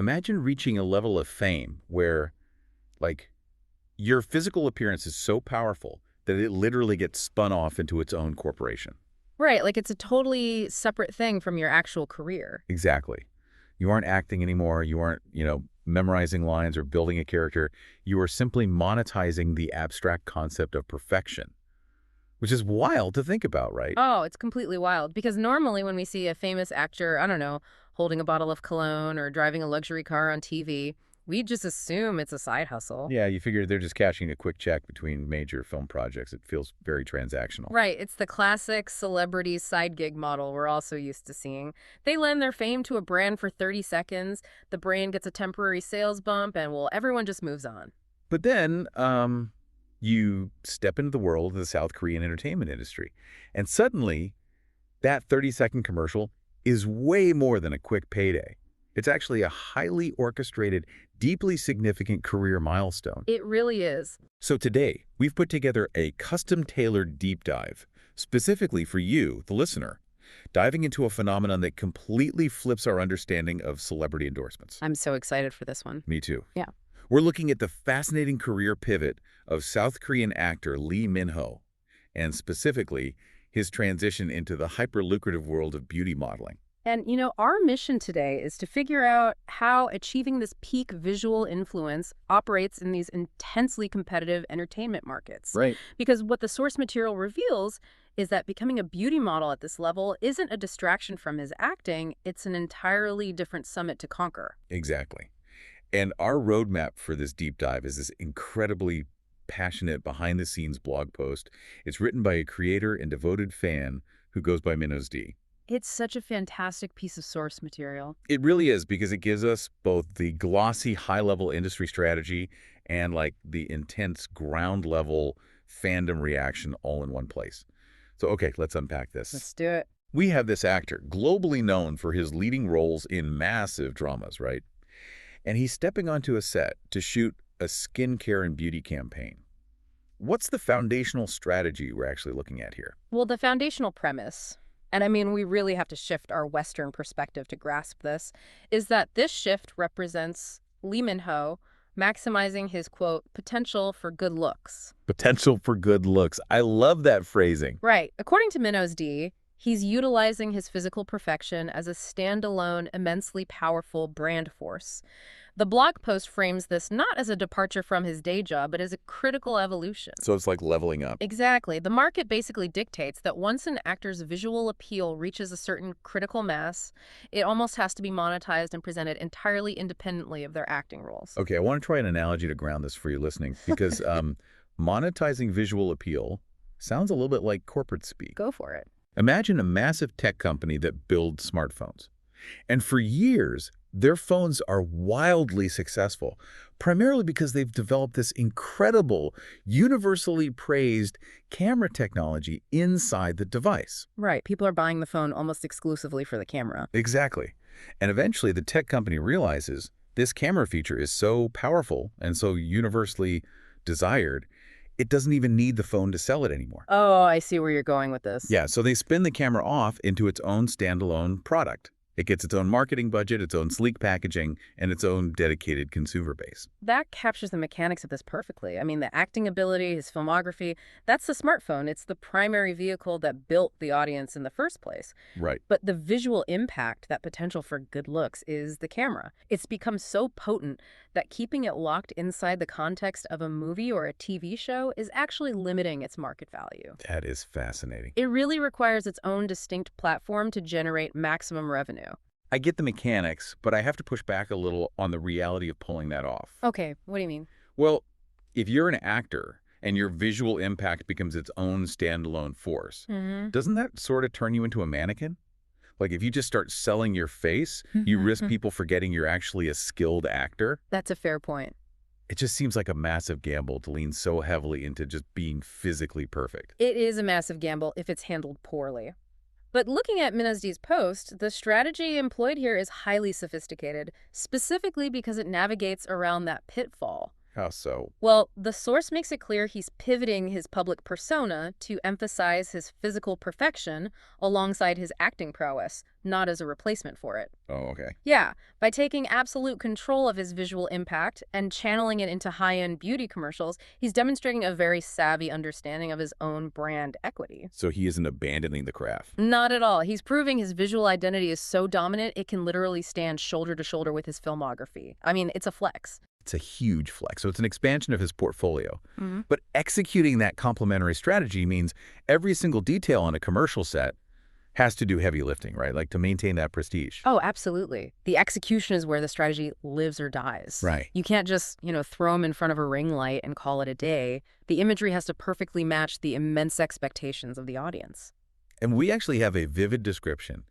Imagine reaching a level of fame where, like, your physical appearance is so powerful that it literally gets spun off into its own corporation. Right, like it's a totally separate thing from your actual career. Exactly. You aren't acting anymore. You aren't, memorizing lines or building a character. You are simply monetizing the abstract concept of perfection, which is wild to think about, right? Oh, it's completely wild. Because normally when we see a famous actor, I don't know, holding a bottle of cologne or driving a luxury car on TV, we just assume it's a side hustle. Yeah, you figure they're just cashing a quick check between major film projects. It feels very transactional. Right, it's the classic celebrity side gig model we're also used to seeing. They lend their fame to a brand for 30 seconds, the brand gets a temporary sales bump, and well, everyone just moves on. But then you step into the world of the South Korean entertainment industry, and suddenly that 30-second commercial is way more than a quick payday. It's actually a highly orchestrated, deeply significant career milestone. It really is. So today, we've put together a custom-tailored deep dive, specifically for you, the listener, diving into a phenomenon that completely flips our understanding of celebrity endorsements. I'm so excited for this one. Me too. Yeah. We're looking at the fascinating career pivot of South Korean actor LeeMinHo, and specifically, his transition into the hyper-lucrative world of beauty modeling. And, our mission today is to figure out how achieving this peak visual influence operates in these intensely competitive entertainment markets. Right. Because what the source material reveals is that becoming a beauty model at this level isn't a distraction from his acting, it's an entirely different summit to conquer. Exactly. And our roadmap for this deep dive is this incredibly passionate behind-the-scenes blog post. It's written by a creator and devoted fan who goes by minozDee. It's such a fantastic piece of source material. It really is, because it gives us both the glossy high-level industry strategy and the intense ground-level fandom reaction all in one place. So, okay, let's unpack this. Let's do it. We have this actor, globally known for his leading roles in massive dramas, right? And he's stepping onto a set to shoot a skincare and beauty campaign. What's the foundational strategy we're actually looking at here? Well, the foundational premise, and I mean, we really have to shift our Western perspective to grasp this, is that this shift represents LeeMinHo maximizing his, quote, potential for good looks. Potential for good looks. I love that phrasing. Right. According to minozDee, he's utilizing his physical perfection as a standalone, immensely powerful brand force. The blog post frames this not as a departure from his day job, but as a critical evolution. So it's like leveling up. Exactly. The market basically dictates that once an actor's visual appeal reaches a certain critical mass, it almost has to be monetized and presented entirely independently of their acting roles. Okay, I want to try an analogy to ground this for you listening, because monetizing visual appeal sounds a little bit like corporate speak. Go for it. Imagine a massive tech company that builds smartphones. And for years, their phones are wildly successful, primarily because they've developed this incredible, universally praised camera technology inside the device. Right. People are buying the phone almost exclusively for the camera. Exactly. And eventually, the tech company realizes this camera feature is so powerful and so universally desired, it doesn't even need the phone to sell it anymore. Oh, I see where you're going with this. Yeah, so they spin the camera off into its own standalone product. It gets its own marketing budget, its own sleek packaging, and its own dedicated consumer base. That captures the mechanics of this perfectly. I mean, the acting ability, his filmography, that's the smartphone. It's the primary vehicle that built the audience in the first place. Right. But the visual impact, that potential for good looks, is the camera. It's become so potent that keeping it locked inside the context of a movie or a TV show is actually limiting its market value. That is fascinating. It really requires its own distinct platform to generate maximum revenue. I get the mechanics, but I have to push back a little on the reality of pulling that off. Okay, what do you mean? Well, if you're an actor and your visual impact becomes its own standalone force, doesn't that sort of turn you into a mannequin? Like if you just start selling your face, you risk people forgetting you're actually a skilled actor. That's a fair point. It just seems like a massive gamble to lean so heavily into just being physically perfect. It is a massive gamble if it's handled poorly. But looking at minozDee's post, the strategy employed here is highly sophisticated, specifically because it navigates around that pitfall. How so? Well, the source makes it clear he's pivoting his public persona to emphasize his physical perfection alongside his acting prowess, not as a replacement for it. Oh, okay. Yeah, by taking absolute control of his visual impact and channeling it into high-end beauty commercials, he's demonstrating a very savvy understanding of his own brand equity. So he isn't abandoning the craft. Not at all. He's proving his visual identity is so dominant it can literally stand shoulder to shoulder with his filmography. I mean, it's a flex. It's a huge flex. So it's an expansion of his portfolio. Hmm. But executing that complementary strategy means every single detail on a commercial set has to do heavy lifting, right? Like to maintain that prestige. Oh, absolutely. The execution is where the strategy lives or dies. Right. You can't just, throw him in front of a ring light and call it a day. The imagery has to perfectly match the immense expectations of the audience. And we actually have a vivid description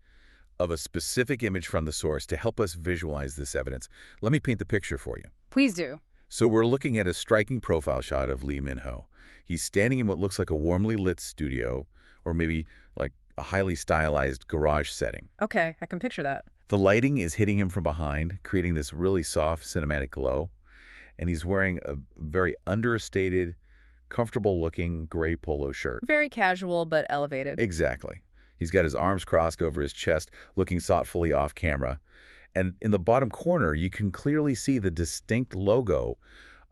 of a specific image from the source to help us visualize this evidence. Let me paint the picture for you. Please do. So we're looking at a striking profile shot of LeeMinHo. He's standing in what looks like a warmly lit studio, or maybe like a highly stylized garage setting. Okay, I can picture that. The lighting is hitting him from behind, creating this really soft cinematic glow. And he's wearing a very understated, comfortable-looking gray polo shirt. Very casual, but elevated. Exactly. He's got his arms crossed over his chest, looking thoughtfully off camera. And in the bottom corner, you can clearly see the distinct logo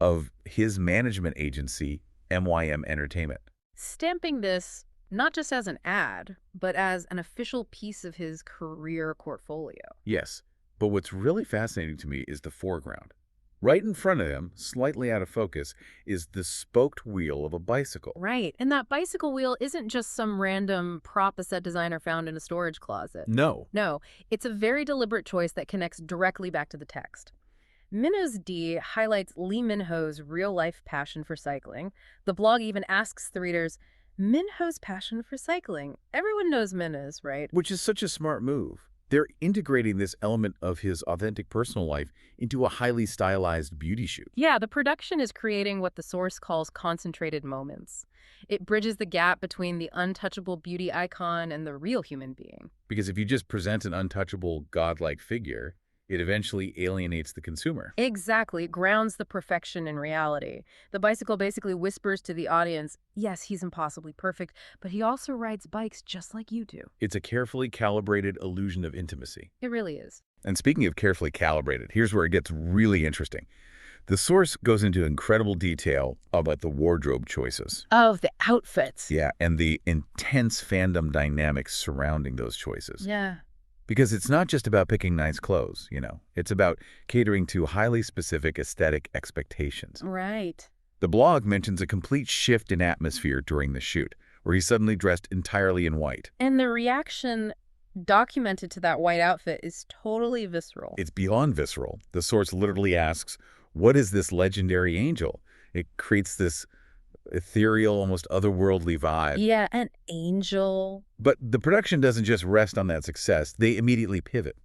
of his management agency, MYM Entertainment. Stamping this not just as an ad, but as an official piece of his career portfolio. Yes, but what's really fascinating to me is the foreground. Right in front of him, slightly out of focus, is the spoked wheel of a bicycle. Right, and that bicycle wheel isn't just some random prop a set designer found in a storage closet. No. No, it's a very deliberate choice that connects directly back to the text. minozDee highlights LeeMinHo's real-life passion for cycling. The blog even asks the readers, Minho's passion for cycling. Everyone knows Minoz, right? Which is such a smart move. They're integrating this element of his authentic personal life into a highly stylized beauty shoot. Yeah, the production is creating what the source calls concentrated moments. It bridges the gap between the untouchable beauty icon and the real human being. Because if you just present an untouchable, godlike figure, it eventually alienates the consumer. Exactly. It grounds the perfection in reality. The bicycle basically whispers to the audience, yes, he's impossibly perfect, but he also rides bikes just like you do. It's a carefully calibrated illusion of intimacy. It really is. And speaking of carefully calibrated, here's where it gets really interesting. The source goes into incredible detail about the wardrobe choices. Oh, the outfits. Yeah, and the intense fandom dynamics surrounding those choices. Yeah. Because it's not just about picking nice clothes, It's about catering to highly specific aesthetic expectations. Right. The blog mentions a complete shift in atmosphere during the shoot, where he suddenly dressed entirely in white. And the reaction documented to that white outfit is totally visceral. It's beyond visceral. The source literally asks, what is this legendary angel? It creates this ethereal, almost otherworldly vibe. Yeah, an angel. But the production doesn't just rest on that success. They immediately pivot.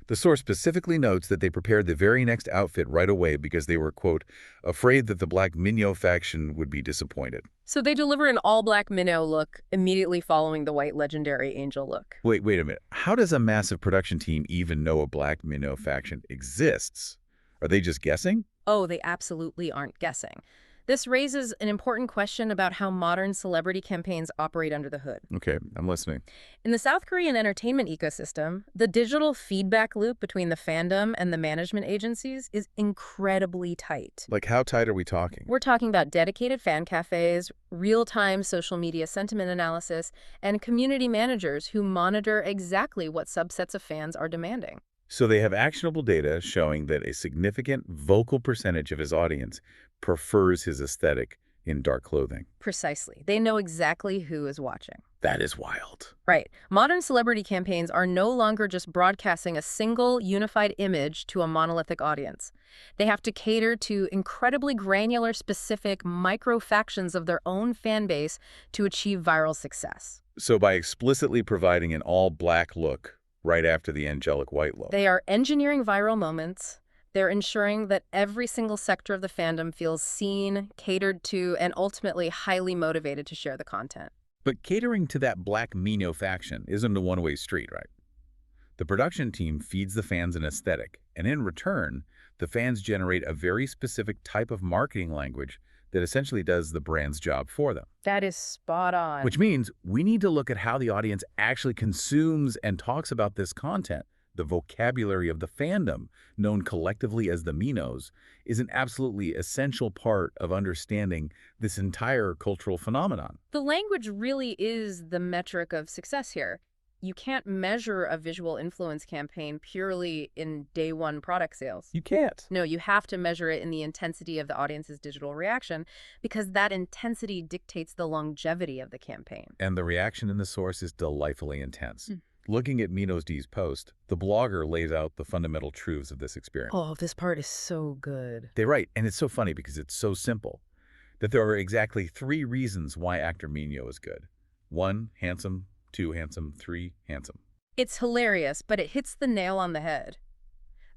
The source specifically notes that they prepared the very next outfit right away because they were, quote, afraid that the Black Minyo faction would be disappointed. So they deliver an all-black minnow look immediately following the white legendary angel look. Wait a minute. How does a massive production team even know a Black Minyo faction exists? Are they just guessing? Oh, they absolutely aren't guessing. This raises an important question about how modern celebrity campaigns operate under the hood. Okay, I'm listening. In the South Korean entertainment ecosystem, the digital feedback loop between the fandom and the management agencies is incredibly tight. Like, how tight are we talking? We're talking about dedicated fan cafes, real-time social media sentiment analysis, and community managers who monitor exactly what subsets of fans are demanding. So they have actionable data showing that a significant vocal percentage of his audience prefers his aesthetic in dark clothing. Precisely. They know exactly who is watching. That is wild. Right. Modern celebrity campaigns are no longer just broadcasting a single unified image to a monolithic audience. They have to cater to incredibly granular, specific micro-factions of their own fan base to achieve viral success. So by explicitly providing an all-black look right after the angelic white look, They are engineering viral moments. They're ensuring that every single sector of the fandom feels seen, catered to, and ultimately highly motivated to share the content. But catering to that Black Mino faction isn't a one-way street, right? The production team feeds the fans an aesthetic, And in return, the fans generate a very specific type of marketing language that essentially does the brand's job for them. That is spot on. Which means we need to look at how the audience actually consumes and talks about this content. The vocabulary of the fandom, known collectively as the Minoz, is an absolutely essential part of understanding this entire cultural phenomenon. The language really is the metric of success here. You can't measure a visual influence campaign purely in day one product sales. You can't. No, you have to measure it in the intensity of the audience's digital reaction because that intensity dictates the longevity of the campaign. And the reaction in the source is delightfully intense. Looking at minozDee's post, the blogger lays out the fundamental truths of this experiment. Oh, this part is so good. They write, and it's so funny because it's so simple, that there are exactly 3 reasons why actor Minho is good. 1, handsome. 2, handsome. 3, handsome. It's hilarious, but it hits the nail on the head.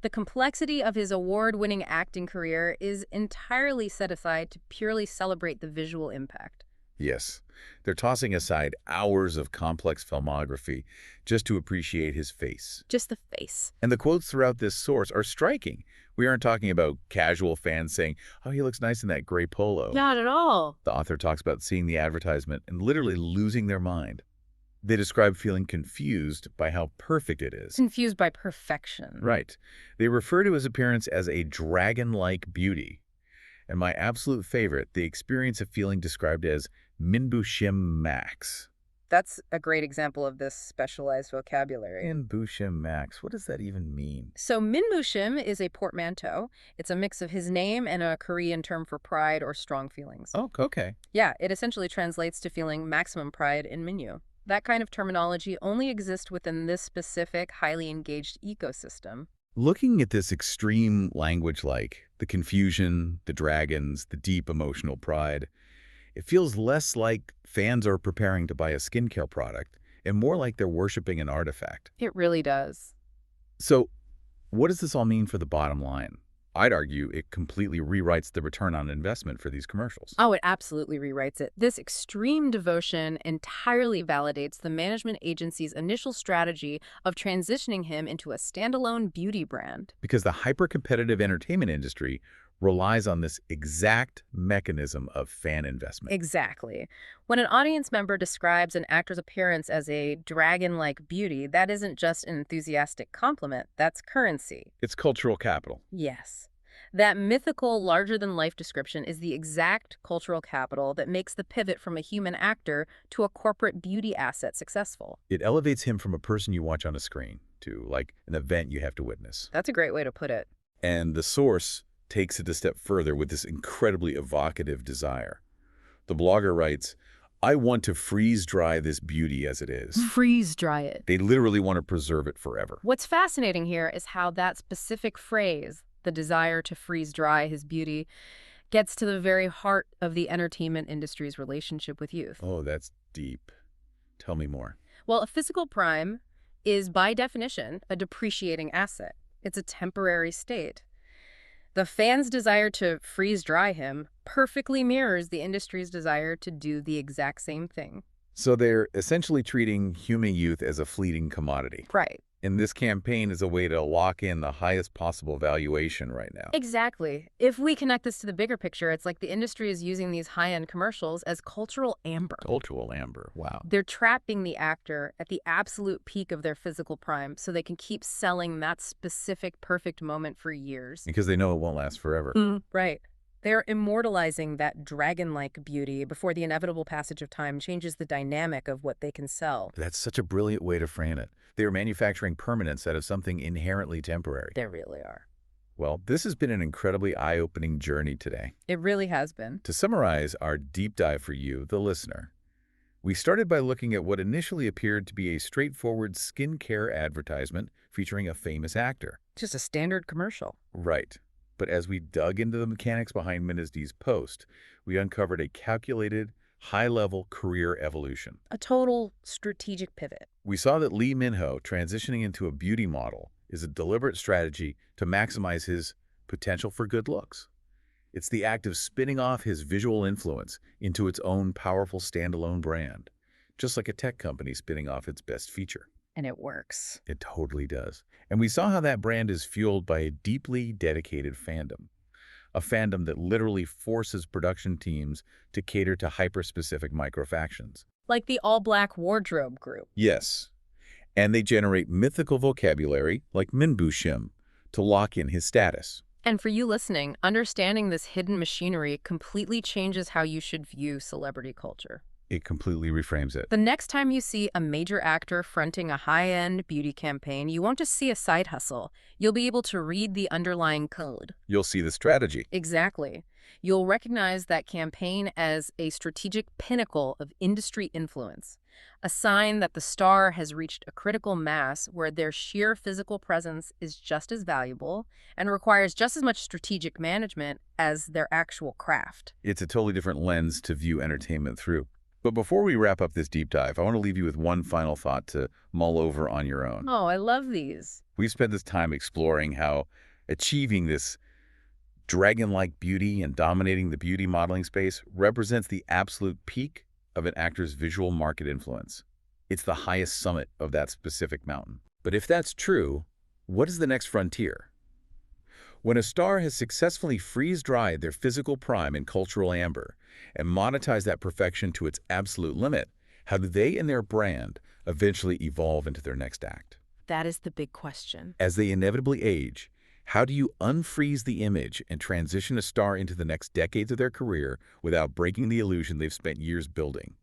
The complexity of his award-winning acting career is entirely set aside to purely celebrate the visual impact. Yes, they're tossing aside hours of complex filmography just to appreciate his face. Just the face. And the quotes throughout this source are striking. We aren't talking about casual fans saying, oh, he looks nice in that gray polo. Not at all. The author talks about seeing the advertisement and literally losing their mind. They describe feeling confused by how perfect it is. Confused by perfection. Right. They refer to his appearance as a dragon-like beauty. And my absolute favorite, the experience of feeling described as minbushim max. That's a great example of this specialized vocabulary. Minbushim max, what does that even mean? So minbushim is a portmanteau. It's a mix of his name and a Korean term for pride or strong feelings. Oh, okay. Yeah, it essentially translates to feeling maximum pride in Minyo. That kind of terminology only exists within this specific, highly engaged ecosystem. Looking at this extreme language like the confusion, the dragons, the deep emotional pride, it feels less like fans are preparing to buy a skincare product and more like they're worshiping an artifact. It really does. So, what does this all mean for the bottom line? I'd argue it completely rewrites the return on investment for these commercials. Oh, it absolutely rewrites it. This extreme devotion entirely validates the management agency's initial strategy of transitioning him into a standalone beauty brand. Because the hyper-competitive entertainment industry relies on this exact mechanism of fan investment. Exactly. When an audience member describes an actor's appearance as a dragon-like beauty, that isn't just an enthusiastic compliment, that's currency. It's cultural capital. Yes. That mythical, larger-than-life description is the exact cultural capital that makes the pivot from a human actor to a corporate beauty asset successful. It elevates him from a person you watch on a screen to, like, an event you have to witness. That's a great way to put it. And the source takes it a step further with this incredibly evocative desire. The blogger writes, I want to freeze-dry this beauty as it is. Freeze-dry it. They literally want to preserve it forever. What's fascinating here is how that specific phrase, the desire to freeze-dry his beauty, gets to the very heart of the entertainment industry's relationship with youth. Oh, that's deep. Tell me more. Well, a physical prime is, by definition, a depreciating asset. It's a temporary state. The fan's desire to freeze-dry him perfectly mirrors the industry's desire to do the exact same thing. So they're essentially treating human youth as a fleeting commodity. Right. And this campaign is a way to lock in the highest possible valuation right now. Exactly. If we connect this to the bigger picture, it's like the industry is using these high-end commercials as cultural amber. Cultural amber, wow. They're trapping the actor at the absolute peak of their physical prime so they can keep selling that specific perfect moment for years. Because they know it won't last forever. Right. They're immortalizing that dragon-like beauty before the inevitable passage of time changes the dynamic of what they can sell. That's such a brilliant way to frame it. They are manufacturing permanence out of something inherently temporary. They really are. Well, this has been an incredibly eye-opening journey today. It really has been. To summarize our deep dive for you, the listener, we started by looking at what initially appeared to be a straightforward skincare advertisement featuring a famous actor. Just a standard commercial. Right. But as we dug into the mechanics behind minozDee's post, we uncovered a calculated, high-level career evolution. A total strategic pivot. We saw that LeeMinHo transitioning into a beauty model is a deliberate strategy to maximize his potential for good looks. It's the act of spinning off his visual influence into its own powerful standalone brand, just like a tech company spinning off its best feature. And it works. It totally does. And we saw how that brand is fueled by a deeply dedicated fandom. A fandom that literally forces production teams to cater to hyper-specific microfactions. Like the all-black wardrobe group. Yes, and they generate mythical vocabulary like minozDee to lock in his status. And for you listening, understanding this hidden machinery completely changes how you should view celebrity culture. It completely reframes it. The next time you see a major actor fronting a high-end beauty campaign, you won't just see a side hustle. You'll be able to read the underlying code. You'll see the strategy. Exactly. You'll recognize that campaign as a strategic pinnacle of industry influence, a sign that the star has reached a critical mass where their sheer physical presence is just as valuable and requires just as much strategic management as their actual craft. It's a totally different lens to view entertainment through. But before we wrap up this deep dive, I want to leave you with one final thought to mull over on your own. Oh, I love these. We've spent this time exploring how achieving this dragon-like beauty and dominating the beauty modeling space represents the absolute peak of an actor's visual market influence. It's the highest summit of that specific mountain. But if that's true, what is the next frontier? When a star has successfully freeze-dried their physical prime in cultural amber and monetized that perfection to its absolute limit, how do they and their brand eventually evolve into their next act? That is the big question. As they inevitably age, how do you unfreeze the image and transition a star into the next decades of their career without breaking the illusion they've spent years building?